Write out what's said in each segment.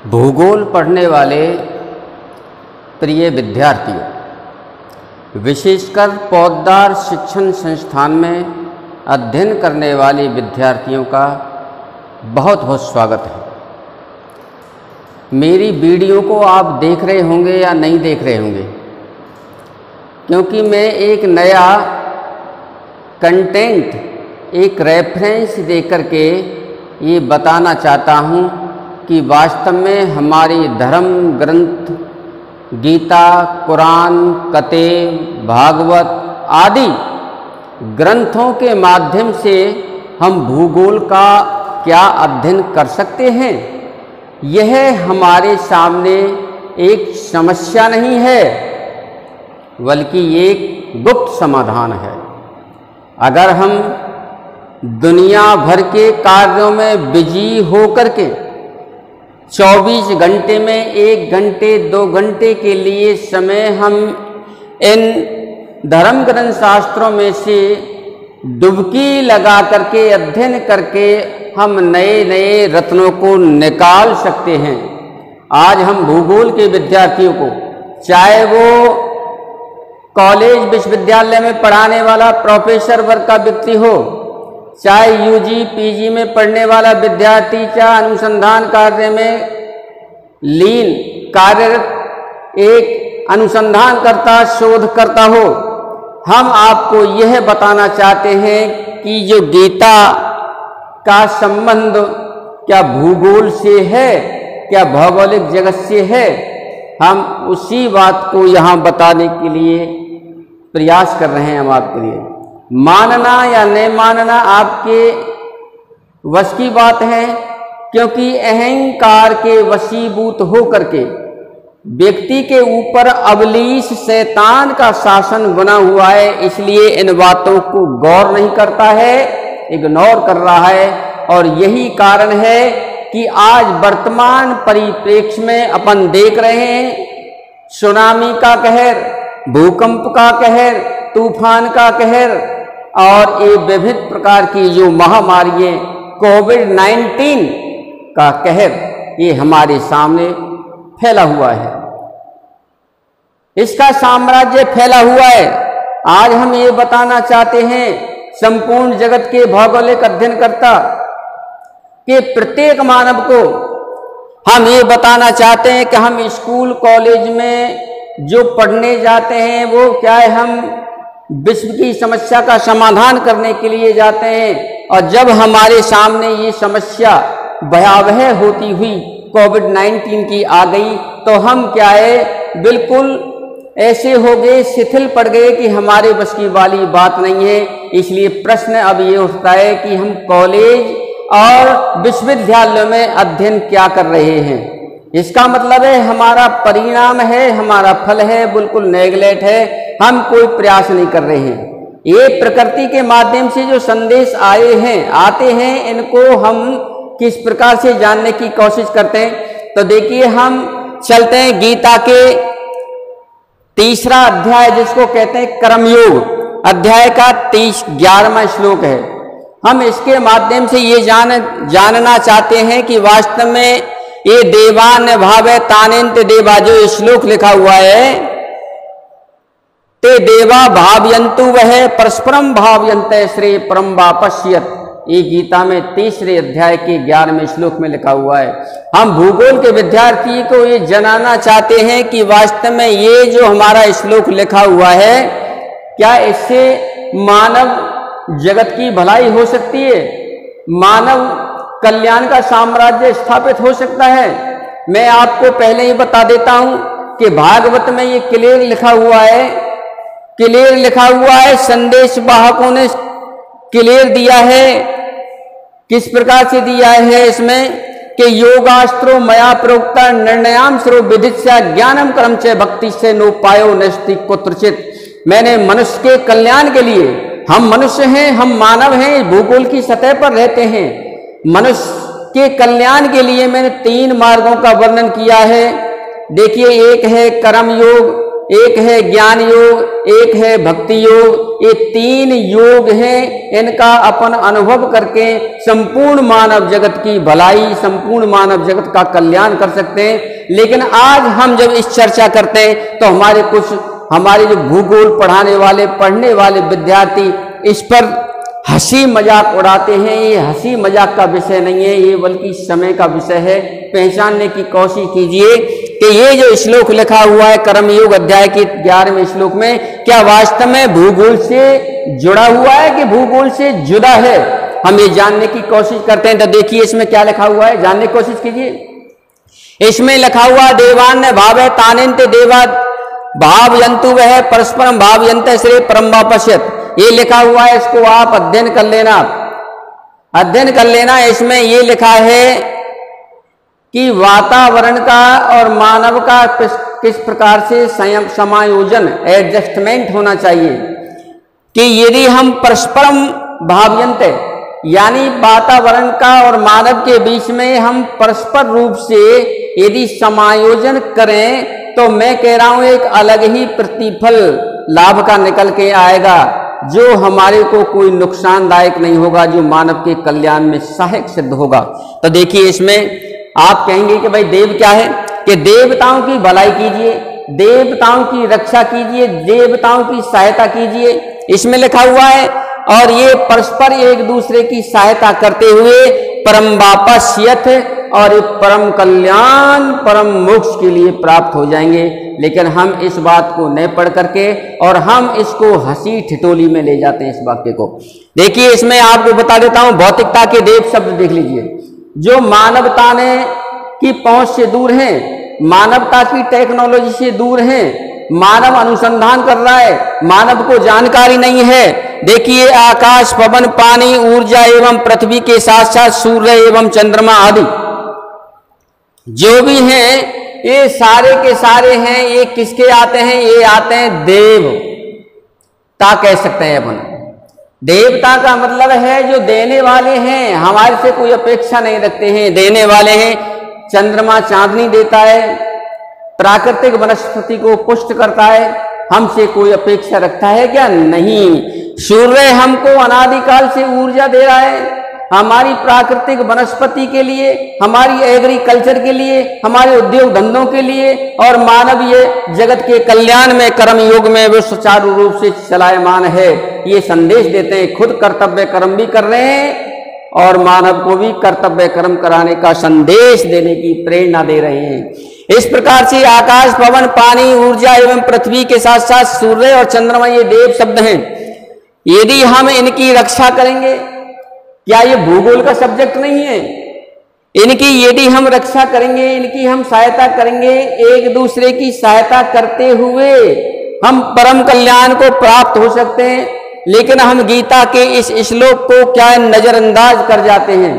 भूगोल पढ़ने वाले प्रिय विद्यार्थियों, विशेषकर पौधदार शिक्षण संस्थान में अध्ययन करने वाले विद्यार्थियों का बहुत बहुत स्वागत है। मेरी वीडियो को आप देख रहे होंगे या नहीं देख रहे होंगे, क्योंकि मैं एक नया कंटेंट, एक रेफरेंस देकर के ये बताना चाहता हूँ कि वास्तव में हमारी धर्म ग्रंथ गीता, कुरान, कतेब, भागवत आदि ग्रंथों के माध्यम से हम भूगोल का क्या अध्ययन कर सकते हैं। यह हमारे सामने एक समस्या नहीं है, बल्कि एक गुप्त समाधान है। अगर हम दुनिया भर के कार्यों में बिजी हो करके 24 घंटे में 1 घंटे 2 घंटे के लिए समय हम इन धर्म ग्रंथ शास्त्रों में से डुबकी लगा करके अध्ययन करके हम नए नए रत्नों को निकाल सकते हैं। आज हम भूगोल के विद्यार्थियों को, चाहे वो कॉलेज विश्वविद्यालय में पढ़ाने वाला प्रोफेसर वर्ग का व्यक्ति हो, चाहे यूजी पीजी में पढ़ने वाला विद्यार्थी, चाहे अनुसंधान कार्य में लीन कार्यरत एक अनुसंधान करता शोधकर्ता हो, हम आपको यह बताना चाहते हैं कि जो गीता का संबंध क्या भूगोल से है, क्या भौगोलिक जगत से है। हम उसी बात को यहाँ बताने के लिए प्रयास कर रहे हैं। हम आपके लिए मानना या नहीं मानना आपके वश की बात है, क्योंकि अहंकार के वशीभूत हो करके व्यक्ति के ऊपर अबलीस शैतान का शासन बना हुआ है। इसलिए इन बातों को गौर नहीं करता है, इग्नोर कर रहा है। और यही कारण है कि आज वर्तमान परिप्रेक्ष्य में अपन देख रहे हैं सुनामी का कहर, भूकंप का कहर, तूफान का कहर और ये विविध प्रकार की जो महामारी कोविड-19 का कहर, ये हमारे सामने फैला हुआ है। इसका साम्राज्य फैला हुआ है। आज हम ये बताना चाहते हैं संपूर्ण जगत के भौगोलिक अध्ययनकर्ता के प्रत्येक मानव को हम ये बताना चाहते हैं कि हम स्कूल कॉलेज में जो पढ़ने जाते हैं वो क्या है, हम विश्व की समस्या का समाधान करने के लिए जाते हैं। और जब हमारे सामने ये समस्या भयावह होती हुई कोविड-19 की आ गई तो हम क्या है, बिल्कुल ऐसे हो गए, शिथिल पड़ गए कि हमारे बस की वाली बात नहीं है। इसलिए प्रश्न अब ये उठता है कि हम कॉलेज और विश्वविद्यालय में अध्ययन क्या कर रहे हैं। इसका मतलब है हमारा परिणाम है, हमारा फल है बिल्कुल नेगलेक्ट है, हम कोई प्रयास नहीं कर रहे हैं। ये प्रकृति के माध्यम से जो संदेश आते हैं, इनको हम किस प्रकार से जानने की कोशिश करते हैं। तो देखिए, हम चलते हैं गीता के 3रा अध्याय, जिसको कहते हैं कर्मयोग, अध्याय का 11वां श्लोक है। हम इसके माध्यम से ये जानना चाहते हैं कि वास्तव में ये देवान भावे तानेन्त देवा, जो श्लोक लिखा हुआ है, ते देवा भावयन्तु वह परस्परम भावयन्ते श्रेय परम वापश्यत, ये गीता में 3रे अध्याय के 11वें श्लोक में लिखा हुआ है। हम भूगोल के विद्यार्थी को ये जानना चाहते हैं कि वास्तव में ये जो हमारा श्लोक लिखा हुआ है, क्या इससे मानव जगत की भलाई हो सकती है, मानव कल्याण का साम्राज्य स्थापित हो सकता है। मैं आपको पहले ही बता देता हूं कि भागवत में ये क्लियर लिखा हुआ है, संदेश वाहकों ने क्लियर दिया है। किस प्रकार से दिया है इसमें कि योगास्त्रो मया प्रोक्ता निर्णयाम स्रो विदित्या ज्ञानम कर्म च भक्ति से नोपायो नस्ति कुत्रचित। मैंने मनुष्य के कल्याण के लिए, हम मनुष्य हैं, हम मानव हैं, भूगोल की सतह पर रहते हैं, मनुष्य के कल्याण के लिए मैंने 3 मार्गों का वर्णन किया है। देखिए, एक है कर्म योग, एक है ज्ञान योग, एक है भक्ति योग। ये 3 योग हैं, इनका अपन अनुभव करके संपूर्ण मानव जगत की भलाई, संपूर्ण मानव जगत का कल्याण कर सकते हैं। लेकिन आज हम जब इस चर्चा करते हैं तो हमारे जो भूगोल पढ़ने वाले विद्यार्थी इस पर हंसी मजाक उड़ाते हैं। ये हंसी मजाक का विषय नहीं है, ये बल्कि समय का विषय है। पहचानने की कोशिश कीजिए कि ये जो श्लोक लिखा हुआ है कर्मयोग अध्याय के 11वें श्लोक में, क्या वास्तव में भूगोल से जुड़ा हुआ है कि भूगोल से जुदा है? हम ये जानने की कोशिश करते हैं। तो देखिए इसमें क्या लिखा हुआ है, जानने की कोशिश कीजिए। इसमें लिखा हुआ देवान्य भावे तानिन्ते देवा भावयन्तु वह परस्परम भावयन्ते श्रेय परम वापश्यत। ये लिखा हुआ है, इसको आप अध्ययन कर लेना। इसमें ये लिखा है कि वातावरण का और मानव का किस प्रकार से समायोजन, एडजस्टमेंट होना चाहिए कि यदि हम परस्परम भावयन्ते, यानी वातावरण का और मानव के बीच में हम परस्पर रूप से यदि समायोजन करें तो मैं कह रहा हूं एक अलग ही प्रतिफल लाभ का निकल के आएगा, जो हमारे को कोई नुकसानदायक नहीं होगा, जो मानव के कल्याण में सहायक सिद्ध होगा। तो देखिए इसमें आप कहेंगे कि भाई देव क्या है, कि देवताओं की भलाई कीजिए, देवताओं की रक्षा कीजिए, देवताओं की सहायता कीजिए, इसमें लिखा हुआ है। और ये परस्पर एक दूसरे की सहायता करते हुए परम वापस्यथ, और ये परम कल्याण, परम मोक्ष के लिए प्राप्त हो जाएंगे। लेकिन हम इस बात को नहीं पढ़ करके और हम इसको हंसी ठिठोली में ले जाते हैं इस वाक्य को। देखिए इसमें आपको बता देता हूं, भौतिकता के देव शब्द देख लीजिए, जो मानवता ने की पहुंच से दूर हैं, मानवता की टेक्नोलॉजी से दूर हैं, मानव अनुसंधान कर रहा है, मानव को जानकारी नहीं है। देखिए आकाश, पवन, पानी, ऊर्जा एवं पृथ्वी के साथ साथ सूर्य एवं चंद्रमा आदि जो भी हैं, ये सारे के सारे हैं, ये किसके आते हैं? ये आते हैं देवता कह सकते हैं अपन। देवता का मतलब है जो देने वाले हैं, हमारे से कोई अपेक्षा नहीं रखते हैं, देने वाले हैं। चंद्रमा चांदनी देता है, प्राकृतिक वनस्पति को पुष्ट करता है, हमसे कोई अपेक्षा रखता है क्या? नहीं। सूर्य हमको अनादिकाल से ऊर्जा दे रहा है, हमारी प्राकृतिक वनस्पति के लिए, हमारी एग्रीकल्चर के लिए, हमारे उद्योग धंधों के लिए, और मानवीय जगत के कल्याण में कर्म योग में वो सुचारू रूप से चलायमान है। ये संदेश देते हैं, खुद कर्तव्य कर्म भी कर रहे हैं और मानव को भी कर्तव्य कर्म कराने का संदेश देने की प्रेरणा दे रहे हैं। इस प्रकार से आकाश, पवन, पानी, ऊर्जा एवं पृथ्वी के साथ साथ सूर्य और चंद्रमा ये देव शब्द हैं। यदि हम इनकी रक्षा करेंगे, क्या ये भूगोल का सब्जेक्ट नहीं है? इनकी यदि हम रक्षा करेंगे, इनकी हम सहायता करेंगे, एक दूसरे की सहायता करते हुए हम परम कल्याण को प्राप्त हो सकते हैं। लेकिन हम गीता के इस श्लोक को क्या नजरअंदाज कर जाते हैं।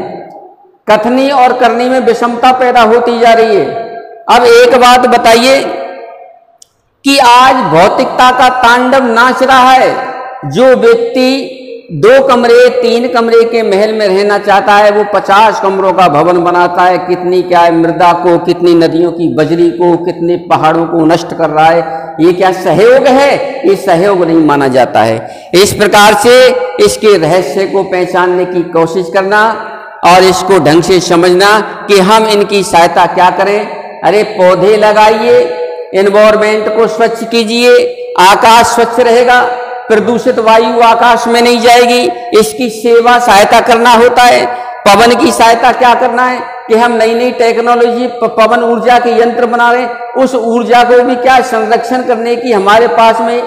कथनी और करनी में विषमता पैदा होती जा रही है। अब एक बात बताइए कि आज भौतिकता का तांडव नाच रहा है। जो व्यक्ति 2 कमरे 3 कमरे के महल में रहना चाहता है, वो 50 कमरों का भवन बनाता है। कितनी क्या है मृदा को, कितनी नदियों की बजरी को, कितने पहाड़ों को नष्ट कर रहा है। ये क्या सहयोग है? ये सहयोग नहीं माना जाता है। इस प्रकार से इसके रहस्य को पहचानने की कोशिश करना और इसको ढंग से समझना कि हम इनकी सहायता क्या करें। अरे पौधे लगाइए, एनवायरमेंट को स्वच्छ कीजिए, आकाश स्वच्छ रहेगा, प्रदूषित वायु आकाश में नहीं जाएगी। इसकी सेवा सहायता करना होता है। पवन की सहायता क्या करना है कि हम नई नई टेक्नोलॉजी पवन ऊर्जा के यंत्र बना रहे हैं, उस ऊर्जा को भी क्या संरक्षण करने की हमारे पास में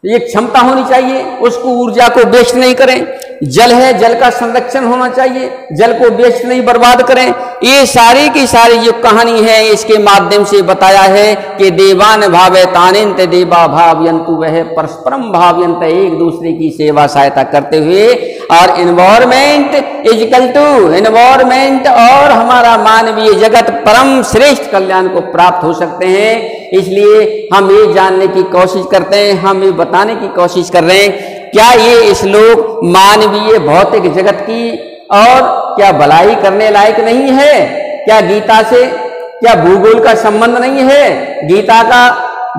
ये क्षमता होनी चाहिए। उसको ऊर्जा को वेस्ट नहीं करें। जल है, जल का संरक्षण होना चाहिए, जल को वेस्ट नहीं बर्बाद करें। ये सारी की सारी जो कहानी है इसके माध्यम से बताया है कि देवान भावे तानिन्ते देवा भावयन्तु वह परस्परम भावयन्त, एक दूसरे की सेवा सहायता करते हुए। और एनवायरमेंट इक्वल टू एनवायरमेंट और हमारा मानवीय जगत परम श्रेष्ठ कल्याण को प्राप्त हो सकते हैं। इसलिए हम ये जानने की कोशिश करते हैं, हम ये बताने की कोशिश कर रहे हैं, क्या ये श्लोक मानवीय भौतिक जगत की और क्या भलाई करने लायक नहीं है? क्या गीता से क्या भूगोल का संबंध नहीं है? गीता का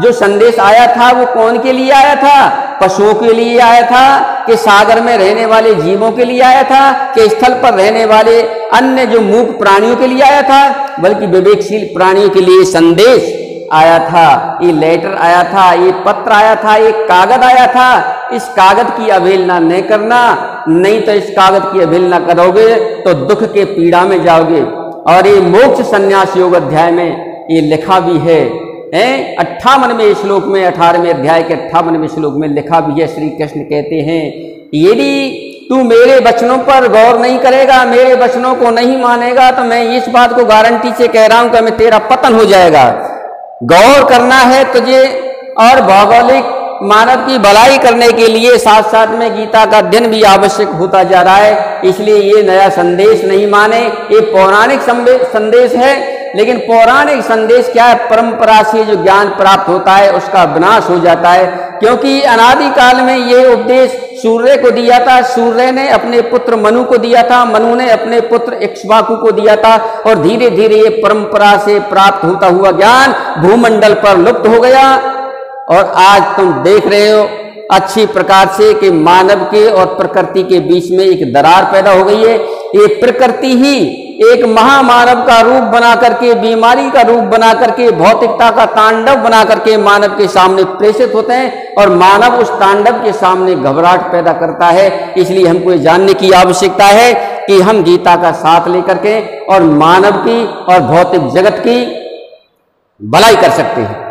जो संदेश आया था वो कौन के लिए आया था? पशुओं के लिए आया था कि सागर में रहने वाले जीवों के लिए आया था कि स्थल पर रहने वाले अन्य जो मूक प्राणियों के लिए आया था? बल्कि विवेकशील प्राणियों के लिए संदेश आया था। ये लेटर आया था, ये पत्र आया था, ये कागज आया था। इस कागज की अवहेलना नहीं करना, नहीं तो इस कागज की अवहेलना करोगे तो दुख के पीड़ा में जाओगे। और ये मोक्ष संन्यास योग अध्याय में ये लिखा भी है 58वें श्लोक में, 18वें अध्याय के 58वें श्लोक में लिखा भी है। श्री कृष्ण कहते हैं, यदि तू मेरे वचनों पर गौर नहीं करेगा, मेरे वचनों को नहीं मानेगा, तो मैं इस बात को गारंटी से कह रहा हूं कि मैं तेरा पतन हो जाएगा। गौर करना है तुझे, और भौगोलिक मानव की भलाई करने के लिए साथ साथ में गीता का अध्ययन भी आवश्यक होता जा रहा है। इसलिए ये नया संदेश नहीं माने, ये पौराणिक संदेश है। लेकिन पौराणिक संदेश क्या है? परंपरा से जो ज्ञान प्राप्त होता है उसका विनाश हो जाता है, क्योंकि अनादि काल में ये उपदेश सूर्य को दिया था, सूर्य ने अपने पुत्र मनु को दिया था, मनु ने अपने पुत्र इक्ष्वाकु को दिया था, और धीरे धीरे ये परंपरा से प्राप्त होता हुआ ज्ञान भूमंडल पर लुप्त हो गया। और आज तुम देख रहे हो अच्छी प्रकार से कि मानव के और प्रकृति के बीच में एक दरार पैदा हो गई है। ये प्रकृति ही एक महामानव का रूप बना करके, बीमारी का रूप बना करके, भौतिकता का तांडव बना करके मानव के सामने प्रेषित होते हैं, और मानव उस तांडव के सामने घबराहट पैदा करता है। इसलिए हमको ये जानने की आवश्यकता है कि हम गीता का साथ लेकर के और मानव की और भौतिक जगत की भलाई कर सकते हैं।